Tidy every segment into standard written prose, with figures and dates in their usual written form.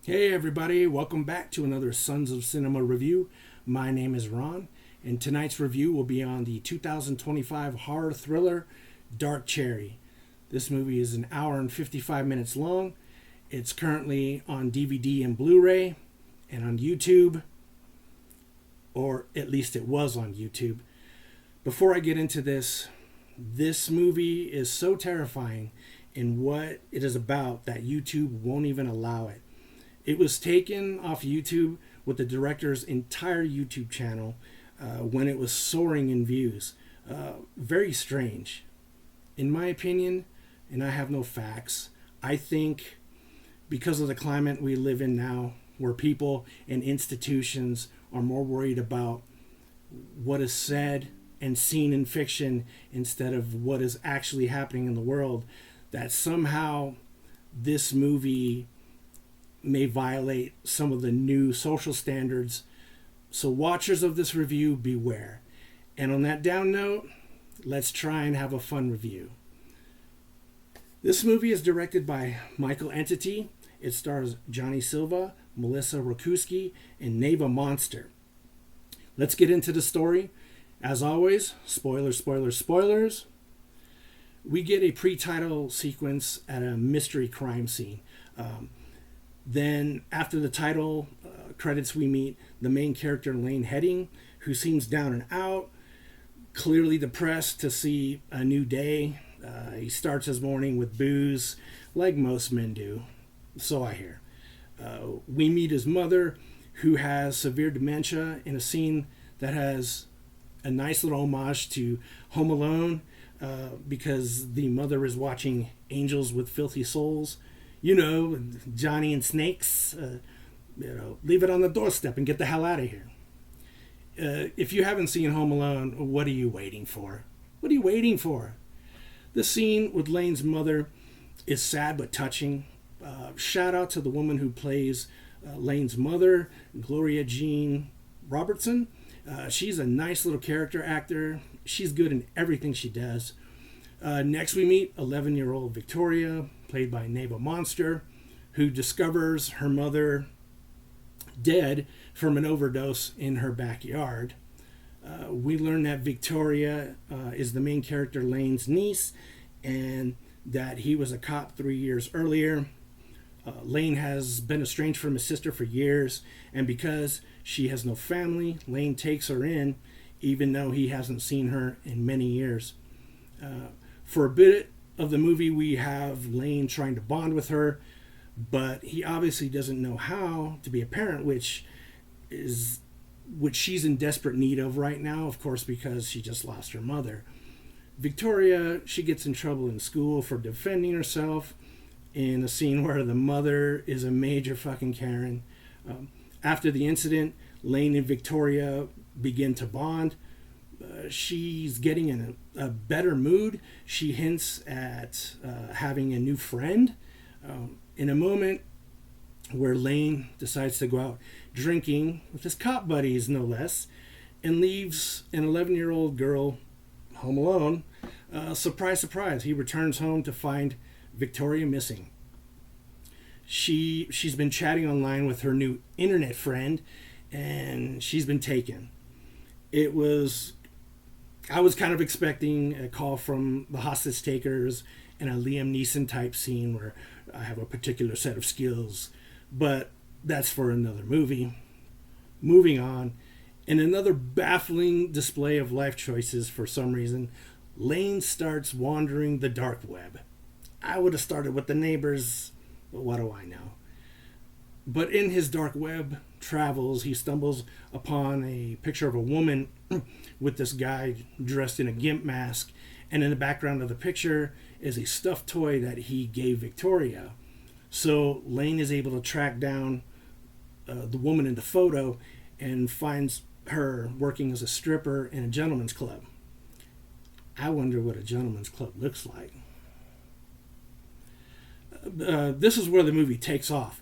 Hey everybody, welcome back to another Sons of Cinema review. My name is Ron, and tonight's review will be on the 2025 horror thriller Dark Cherry. This movie is an hour and 55 minutes long. It's currently on DVD and Blu-ray and on YouTube, or at least it was on YouTube. Before I get into this movie is so terrifying in what it is about that YouTube won't even allow it. It was taken off YouTube with the director's entire YouTube channel when it was soaring in views. Very strange. In my opinion, and I have no facts, I think because of the climate we live in now, where people and institutions are more worried about what is said and seen in fiction instead of what is actually happening in the world, that somehow this movie may violate some of the new social standards. So watchers of this review, beware. And on that down note, let's try and have a fun review. This movie is directed by Michael Entity. It stars Johnny Silva, Melissa Rokuski, and Neva Monster. Let's get into the story. As always, spoilers, spoilers, spoilers. We get a pre-title sequence at a mystery crime scene. Then, after the title credits, we meet the main character, Lane Heading, who seems down and out, clearly depressed to see a new day. He starts his morning with booze, like most men do. So I hear. We meet his mother, who has severe dementia, in a scene that has a nice little homage to Home Alone, because the mother is watching Angels with Filthy Souls. You know, Johnny and Snakes, leave it on the doorstep and get the hell out of here. If you haven't seen Home Alone, what are you waiting for? What are you waiting for? The scene with Lane's mother is sad but touching. Shout out to the woman who plays Lane's mother, Gloria Jean Robertson. She's a nice little character actor. She's good in everything she does. Next we meet 11-year-old Victoria, played by Neva Monster, who discovers her mother dead from an overdose in her backyard. We learn that Victoria is the main character, Lane's niece, and that he was a cop 3 years earlier. Lane has been estranged from his sister for years, and because she has no family, Lane takes her in, even though he hasn't seen her in many years. For a bit of the movie, we have Lane trying to bond with her, but he obviously doesn't know how to be a parent, which she's in desperate need of right now, of course, because she just lost her mother. Victoria, she gets in trouble in school for defending herself in a scene where the mother is a major fucking Karen. After the incident, Lane and Victoria begin to bond. She's getting in a better mood. She hints at having a new friend. In a moment where Lane decides to go out drinking with his cop buddies, no less, and leaves an 11-year-old girl home alone. Surprise, surprise, he returns home to find Victoria missing. She's been chatting online with her new internet friend, and she's been taken. I was kind of expecting a call from the hostage takers and a Liam Neeson type scene where I have a particular set of skills, but that's for another movie. Moving on, in another baffling display of life choices, for some reason, Lane starts wandering the dark web. I would have started with the neighbors, but what do I know? But in his dark web travels, he stumbles upon a picture of a woman with this guy dressed in a gimp mask, and in the background of the picture is a stuffed toy that he gave Victoria. So Lane is able to track down the woman in the photo and finds her working as a stripper in a gentleman's club. I wonder what a gentleman's club looks like. This is where the movie takes off.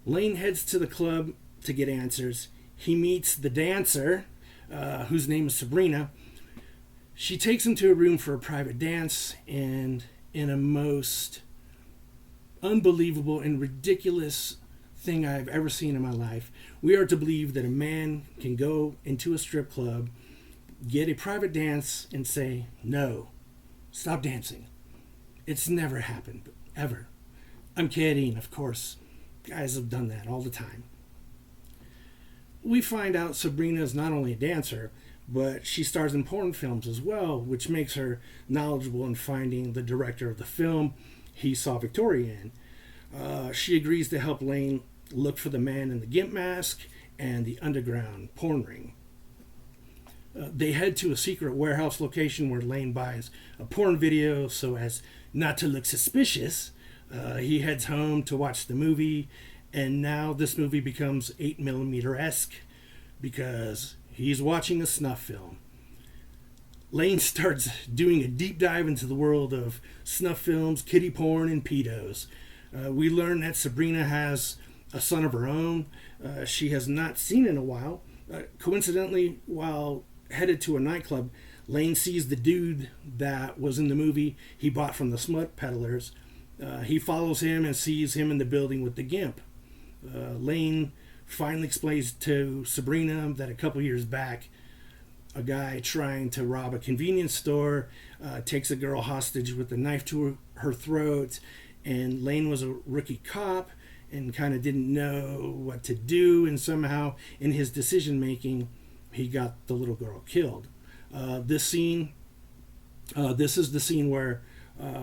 Lane heads to the club to get answers. He meets the dancer, whose name is Sabrina. She takes him to a room for a private dance, and in a most unbelievable and ridiculous thing I've ever seen in my life. We are to believe that a man can go into a strip club, get a private dance, and say, no, stop dancing. It's never happened, ever. I'm kidding, of course. Guys have done that all the time. We find out Sabrina is not only a dancer, but she stars in porn films as well, which makes her knowledgeable in finding the director of the film he saw Victoria in. She agrees to help Lane look for the man in the gimp mask and the underground porn ring. They head to a secret warehouse location where Lane buys a porn video so as not to look suspicious. He heads home to watch the movie, and now this movie becomes 8mm-esque because he's watching a snuff film. Lane starts doing a deep dive into the world of snuff films, kiddie porn, and pedos. We learn that Sabrina has a son of her own she has not seen in a while. Coincidentally, while headed to a nightclub, Lane sees the dude that was in the movie he bought from the smut peddlers. He follows him and sees him in the building with the gimp. Lane finally explains to Sabrina that a couple years back, a guy trying to rob a convenience store takes a girl hostage with a knife to her throat, and Lane was a rookie cop and kind of didn't know what to do, and somehow in his decision making he got the little girl killed. This is the scene where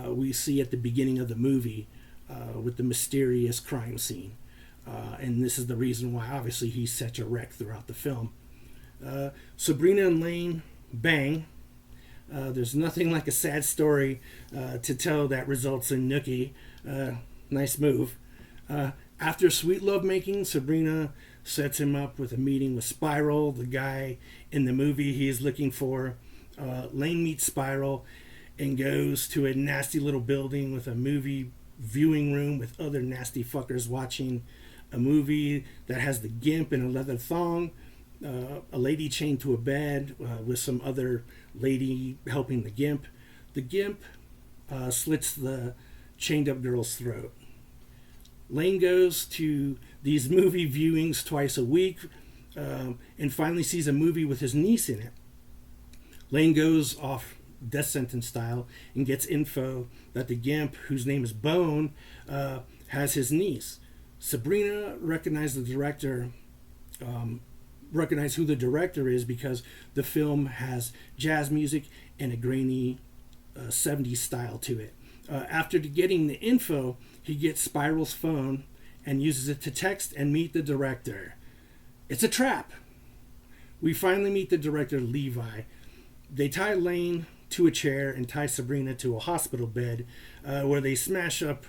we see at the beginning of the movie with the mysterious crime scene, and this is the reason why obviously he's such a wreck throughout the film. Sabrina and Lane bang. There's nothing like a sad story to tell that results in nookie. Nice move. After sweet lovemaking, Sabrina sets him up with a meeting with Spiral, the guy in the movie he is looking for. Lane meets Spiral and goes to a nasty little building with a movie viewing room with other nasty fuckers watching a movie that has the gimp in a leather thong, a lady chained to a bed with some other lady helping the gimp. The gimp slits the chained up girl's throat. Lane goes to these movie viewings twice a week and finally sees a movie with his niece in it. Lane goes off death sentence style and gets info that the gimp, whose name is Bone, has his niece. Sabrina recognized who the director is because the film has jazz music and a grainy 70s style to it. After getting the info, he gets Spiral's phone and uses it to text and meet the director. It's a trap. We finally meet the director, Levi. They tie Lane to a chair and tie Sabrina to a hospital bed where they smash up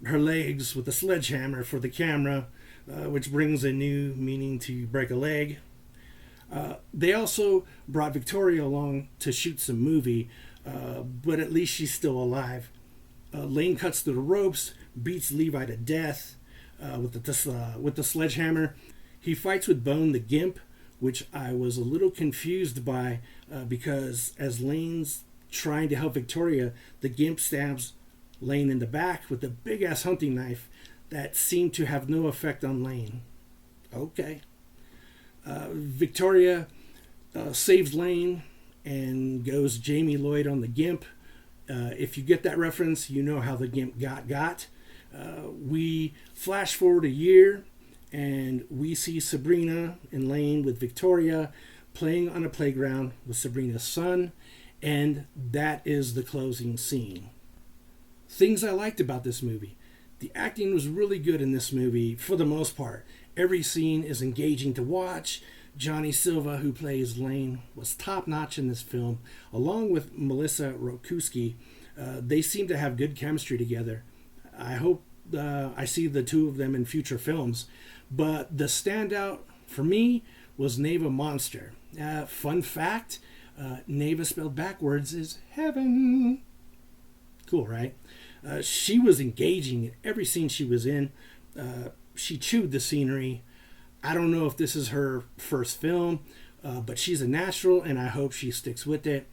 her legs with a sledgehammer for the camera, which brings a new meaning to break a leg. They also brought Victoria along to shoot some movie, but at least she's still alive. Lane cuts through the ropes, beats Levi to death with the sledgehammer. He fights with Bone the Gimp, which I was a little confused by because as Lane's trying to help Victoria, the Gimp stabs Lane in the back with a big-ass hunting knife that seemed to have no effect on Lane. Okay. Victoria saves Lane and goes Jamie Lloyd on the Gimp. If you get that reference, you know how the Gimp got. We flash forward a year, and we see Sabrina and Lane with Victoria playing on a playground with Sabrina's son, and that is the closing scene. Things I liked about this movie. The acting was really good in this movie for the most part. Every scene is engaging to watch. Johnny Silva, who plays Lane, was top-notch in this film, along with Melissa Rokuski. They seem to have good chemistry together. I hope I see the two of them in future films. But the standout for me was Neva Monster. Fun fact, Neva spelled backwards is heaven. Cool, right? She was engaging in every scene she was in. She chewed the scenery. I don't know if this is her first film, but she's a natural, and I hope she sticks with it.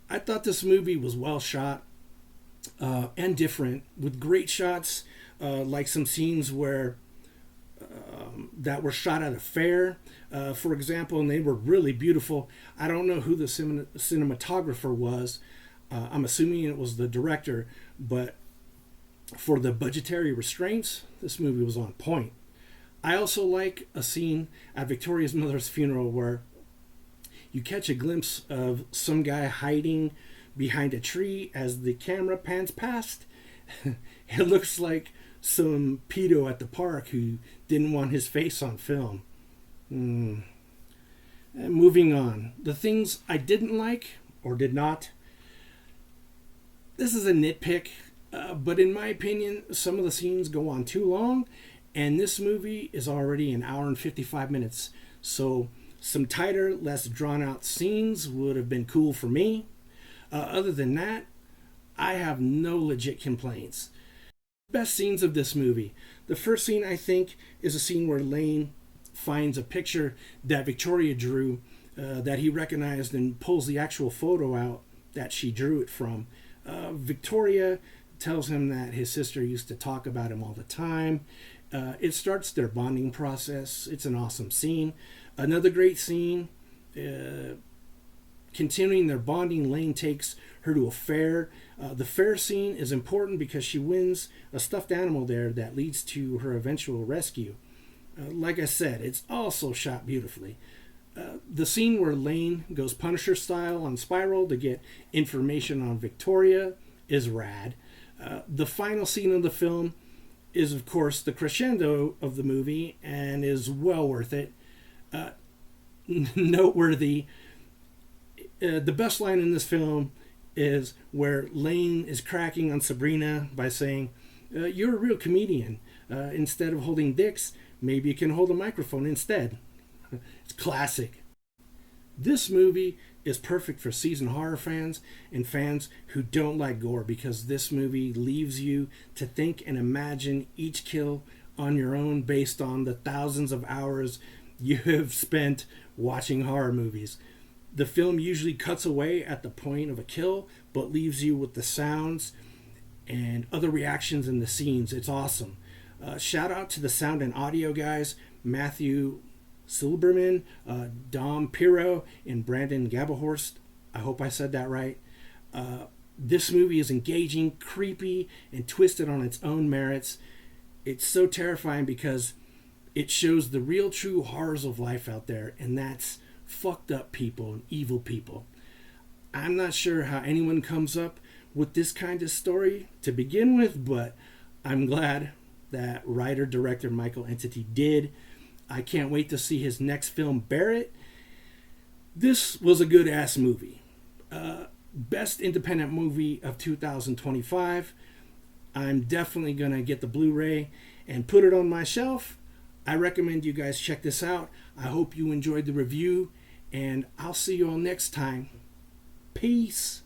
I thought this movie was well shot and different, with great shots, like some scenes where that were shot at a fair, for example, and they were really beautiful. I don't know who the cinematographer was. I'm assuming it was the director, but for the budgetary restraints, this movie was on point. I also like a scene at Victoria's mother's funeral where you catch a glimpse of some guy hiding behind a tree as the camera pans past. It looks like some pedo at the park who didn't want his face on film. And moving on. The things I didn't like or did not. This is a nitpick, but in my opinion, some of the scenes go on too long, and this movie is already an hour and 55 minutes. So some tighter, less drawn out scenes would have been cool for me. Other than that, I have no legit complaints. Best scenes of this movie. The first scene, I think, is a scene where Lane finds a picture that Victoria drew that he recognized and pulls the actual photo out that she drew it from. Victoria tells him that his sister used to talk about him all the time. It starts their bonding process. It's an awesome scene. Another great scene, continuing their bonding, Lane takes her to a fair. The fair scene is important because she wins a stuffed animal there that leads to her eventual rescue. Like I said, it's also shot beautifully. The scene where Lane goes Punisher style on Spiral to get information on Victoria is rad. The final scene of the film is, of course, the crescendo of the movie and is well worth it. Noteworthy, the best line in this film is where Lane is cracking on Sabrina by saying, "You're a real comedian. Instead of holding dicks, maybe you can hold a microphone instead." It's classic. This movie is perfect for seasoned horror fans and fans who don't like gore, because this movie leaves you to think and imagine each kill on your own based on the thousands of hours you have spent watching horror movies. The film usually cuts away at the point of a kill, but leaves you with the sounds and other reactions in the scenes. It's awesome. Shout out to the sound and audio guys, Matthew Silberman, Dom Piro, and Brandon Gabahorst. I hope I said that right. This movie is engaging, creepy, and twisted on its own merits. It's so terrifying because it shows the real true horrors of life out there, and that's fucked up people and evil people. I'm not sure how anyone comes up with this kind of story to begin with, but I'm glad that writer-director Michael Entity did. I can't wait to see his next film, Barrett. This was a good-ass movie. Best independent movie of 2025. I'm definitely going to get the Blu-ray and put it on my shelf. I recommend you guys check this out. I hope you enjoyed the review, and I'll see you all next time. Peace.